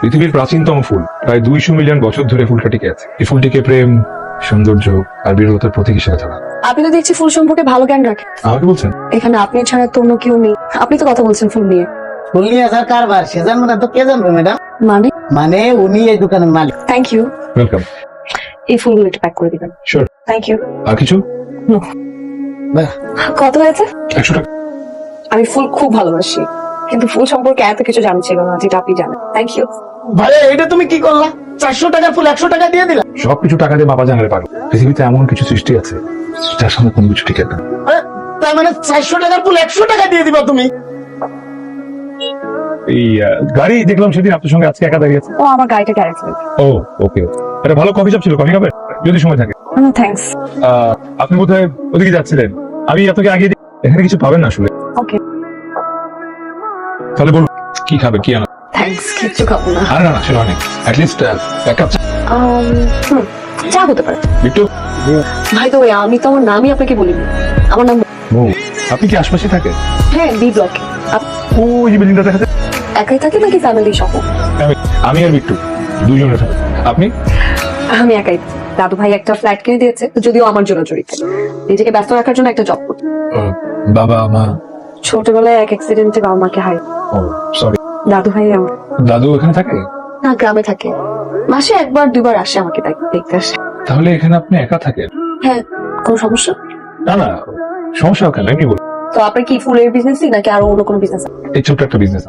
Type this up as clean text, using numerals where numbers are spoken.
পৃথিবীর প্রাচীনতম ফুল, প্রায় 200 মিলিয়ন বছর ধরে ফুলটা টিকে আছে। এই ফুলটিকে প্রেম, সৌন্দর্য আর বীরত্বের প্রতীক হিসেবে ধরা। আপনি তো দেখছি ফুল সম্পর্কে ভালো জ্ঞান রাখেন। আমাকে বলছেন? এখানে আপনি ছাড়া তো অন্য কেউ নেই। আপনি তো কথা বলছেন ফুল নিয়ে। ফুল নিয়ে আসার কারবার সে জানবো না তো কে জানবে ম্যাডাম? মানে মানে উনি এই দোকানের মালিক। Thank you. ওয়েলকাম। এই ফুলগুলো একটু প্যাক করে দিবেন। শিওর। Thank you. আর কিছু? বাহ, কত হয়েছে? 100 টাকা। আমি ফুল খুব ভালোবাসি, কিন্তু ফুল সম্পর্কে এত কিছু জানছিল না যেটা আপনি জানেন। Thank you. ভাই এটা তুমি কি করলা? 400 টাকার ফুল 100 টাকা দিয়ে দিলা? সবকিছু টাকা দিয়ে বাবা জানালে পারো। পৃথিবীতে এমন কিছু সৃষ্টি আছে যার সামনে কোনো কিছু টিকে না। আরে, তার মানে 400 টাকার ফুল 100 টাকা দিয়ে দিবা তুমি? এই গাড়ি দেখলাম সেদিন আপনার সঙ্গে, আজকে একা দাঁড়িয়ে আছে। ও আমার গাড়িটা গ্যারেজ এ। ও ওকে। একটা ভালো কফি শপ ছিল, কফি খাবে যদি সময় থাকে? থ্যাঙ্কস। আপনি বোধহয় ওদিকে যাচ্ছিলেন, আমি আপনাকে আগে এখানে কিছু পাবেন না আসলে। ওকে তাহলে বলুন কি খাবে, কি আনা? থ্যাঙ্কস, কিচ্ছু খাবো না। আরে না সেটা অনেক, অ্যাটলিস্ট এক কাপ চা। চা হতে পারে। বিট্টু। ভাই তো আমি তো আমার নামই আপনাকে বলিনি। আমার নাম ও, আপনি কি আশপাশে থাকেন? হ্যাঁ বি ব্লকে। ওই যে বিল্ডিংটা দেখা যায়। একাই থাকি নাকি ফ্যামিলি সহ? আমি আর বিট্টু দুজনে থাকি। আপনি? আমি একাই। দাদু ভাই একটা ফ্ল্যাট কিনে দিয়েছে, যদিও আমার জন্য জড়িত। নিজেকে ব্যস্ত রাখার জন্য একটা জব করি। বাবা মা? ছোটবেলায় এক অ্যাক্সিডেন্টে বাবা মাকে হারাই। ও সরি। দাদু ভাই আমার। দাদু এখানে থাকে? না, গ্রামে থাকে। মাসে একবার দুবার আসে আমাকে দেখতে আসে। তাহলে এখানে আপনি একা থাকেন? হ্যাঁ, কোনো সমস্যা? না না, সমস্যা কেন, এমনি বল। তো আপনার কি ফুলের বিজনেসই নাকি আরো অন্য কোনো বিজনেস? এই ছোট্ট একটা বিজনেস।